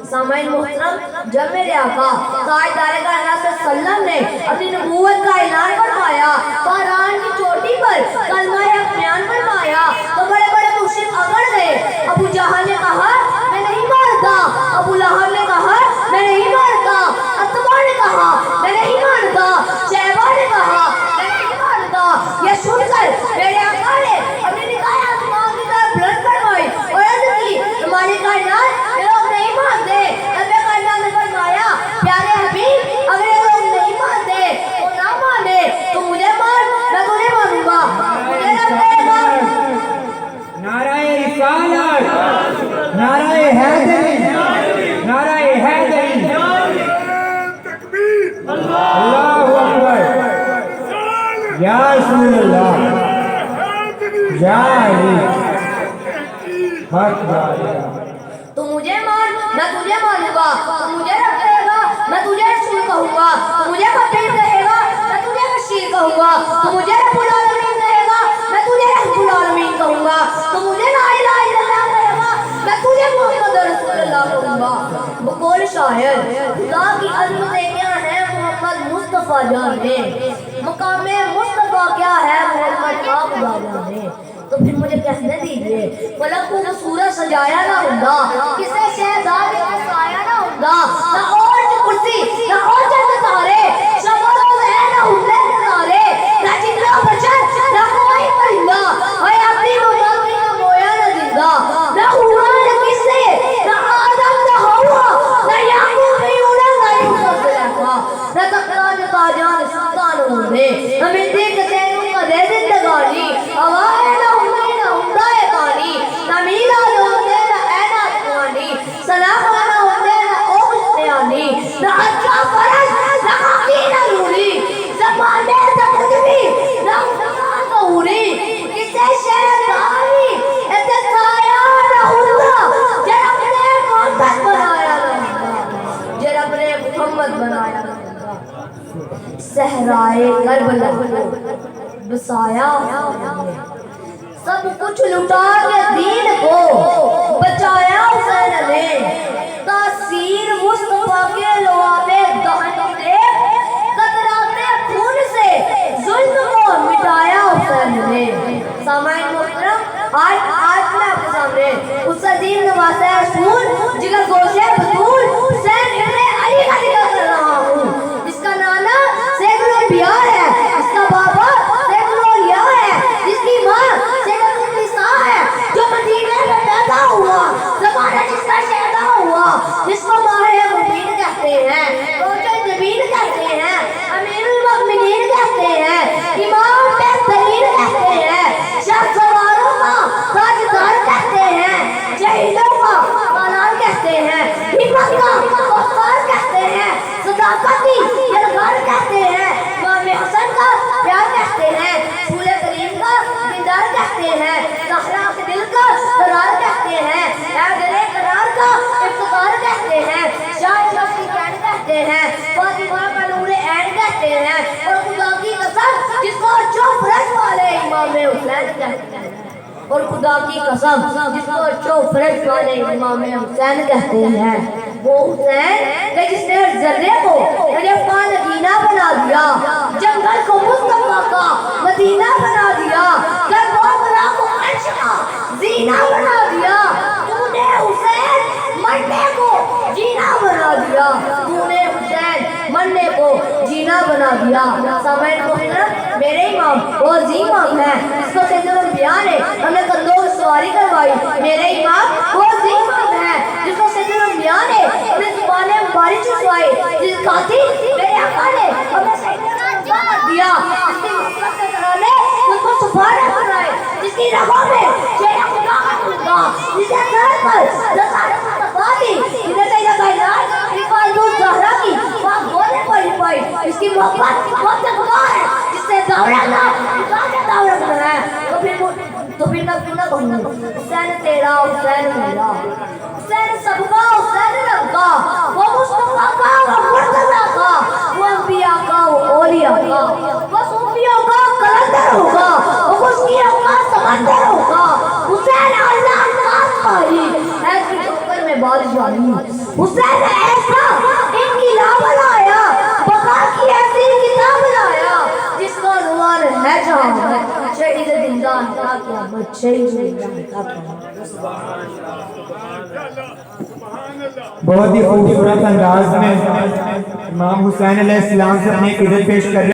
سامعین محترم، جب میرے آقا تاجدار کائنات صلی اللہ علیہ وسلم نے اپنی نبوت کا اعلان فرمایا، قرآن کی چوٹی پر کلمہ حق بیان فرمایا تو بڑے بڑے مشرک اگڑ گئے۔ ابو جہل نے کہا میں نہیں مانتا، ابو لہب نے کہا میں نہیں مانتا، عتبہ نے کہا میں نہیں مانتا، شیبہ نے کہا میں نہیں مانتا۔ یہ سن کر میرے آقا نے اپنی نگاہیں آسمان کی طرف بلند فرمائی اور عرض کی ہماری کائنات یہ لوگ نہیں مانتے۔ رب کائنات نے فرمایا پیارے حبیب اگر یہ لوگ نہیں مانتے تو نہ مانے، تو مجھے مان میں تجھے مانوں گا، مجھے رب کہے گا۔ نعرہ رسالت، نعرہ حیدری، نعرہ حیدری، اللہ اکبر، یا رسول اللہ، یا علی، حق جاری۔ تو مجھے مان میں تجھے مانوں گا، تو مجھے رب کہے گا میں تجھے رسول کہوں گا، تو مجھے فقیر کہے گا میں تجھے بشیر کہوں گا، تو مجھے رب العالمین کہے گا میں تجھے رب العالمین کہوں گا، تو مجھے لا الہ الا اللہ کہے گا میں تجھے محمد رسول اللہ کہوں گا۔ بقول شاعر خدا کی عظمتیں کیا ہے محمد مصطفیٰ جانے، مقام مصطفیٰ کیا ہے محمد آپ جانے۔ تو پھر مجھے کہنے دیجئے فلک کو سورج سجایا نہ ہوگا، کسے شہزاد کو سایہ نہ ہوگا، نہ اور کرسی نہ اور ستارے، شب و روز ہے نہ ہوتے ستارے، نہ جن نہ بچر نہ کوئی پرندہ، اے اپنی مماکی نہ مویا نہ زندہ، نہ قرآن کسے نہ آدم نہ ہوا، نہ یعقوب یونس نہ یوسف زلیخا، نہ تقران تاجان سلطان ہوندے، ہمیں دیکھ تینوں کا دے زندگانی، ہوائے نہ ہوندے نہ ہندائے پانی، نہ میلاد ہوندے نہ اینا توانی، سلام نہ ہوندے نہ اوش نیانی، نہ اچھا فرش نہ خاکی نہ نوری، زمانے تقدمی نہ خدا ظہوری، کسے شہداری ایتے سایہ نہ ہوندا، جرب نے محمد بنایا نہ ہوندا، جرب نے محمد بنایا نہ ہوندا۔ صحرائے کربلا بسایا سب کچھ لٹا کے دین کو بچایا حسین نے، تاثیر مصطفیٰ کے لوابے دہن نے، قطراتے خون سے ظلم کو مٹایا حسین نے۔ سامعین محترم، آج میں آپ کے سامنے اس عظیم نواسہ رسول جگر گوشے بطول حسین ابن علی کا ذکر کر رہا ہوں، جس کا نانا سید الانبیاء ہے، جس کا بابا سید الاولیاء ہے، جس کی ماں سید النساء ہے، جو مدینے میں پیدا ہوا، زمانہ جس کا شہدا ہوا، جس کو ماہ مبین کہتے ہیں، روشن جبین کہتے ہیں، امیر المؤمنین کہتے ہیں، امام بہترین کہتے ہیں، شاہ سواروں کا تاجدار کہتے ہیں، شہیدوں کا سالار کہتے ہیں، ہمت کا وقار کہتے ہیں، صداقت کی یلغار کہتے ہیں، امام حسن کا پیار کہتے ہیں، پھول کریم کا دیدار کہتے ہیں، زہرا کے دل کا قرار کہتے ہیں، حیدر قرار کا افتخار کہتے ہیں، شاہ شفتی کین کہتے ہیں، فاطمہ کا نور عین کہتے ہیں، اور خدا کی قسم جس کو چوپ رش والے امام حسین کہتے ہیں، اور خدا کی قسم جس کو چوپ رش والے امام حسین کہتے ہیں، وہ حسین کہ جس نے ذرے کو نجف کا مدینہ بنا دیا، جنگل کو مصطفیٰ کا مدینہ بنا دیا، کربلا کو عرش کا زینہ بنا دیا، تو نے حسین مرنے کو جینا بنا دیا، تو نے حسین مرنے کو جینا بنا دیا۔ سامعین محترم، میرے امام وہ عظیم امام ہے جس کو سید الانبیاء نے ہمیں کندھوں پر سواری کروائی، میرے امام وہ عظیم امام ہے جس کو سید الانبیاء نے اپنے زبان مبارک چسوائی، جس خاطر میرے آقا نے ہمیں سیدنا کر دیا، جس کی محبت کے ترانے اس کو سفارہ بنائے، جس کی رگوں میں شیر خدا کا خدا، جسے سر پر رسالت مصطفیٰ دی، جسے سیدہ کائنات فاطمہ الزہرا کی پاک گودیں پڑی پائی، اس کی محبت وہ تقویٰ ہے جس سے دورہ کا خدا کا دورہ بنا ہے۔ تو پھر میں کیوں نہ کہوں حسین تیرا حسین میرا، حسین سب کا حسین ایسا انقلاب لایا، بقا کی ایسی کتاب لایا، جس کا عنوان ہے جہاں شہید زندان کا قیامت، شہید زندان کا قیامت۔ بہت ہی خوبصورت انداز میں امام حسین علیہ السلام سے اپنی عقیدت پیش کر رہے ہیں۔